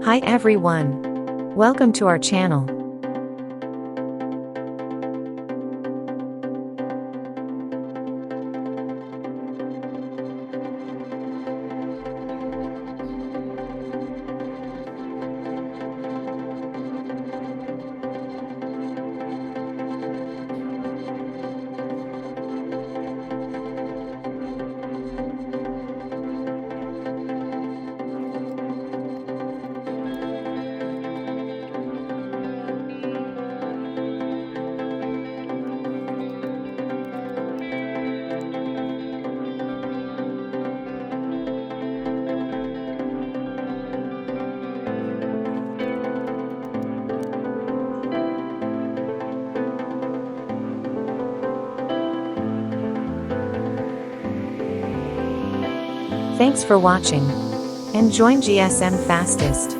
Hi everyone. Welcome to our channel. Thanks for watching. And join GsmFastest.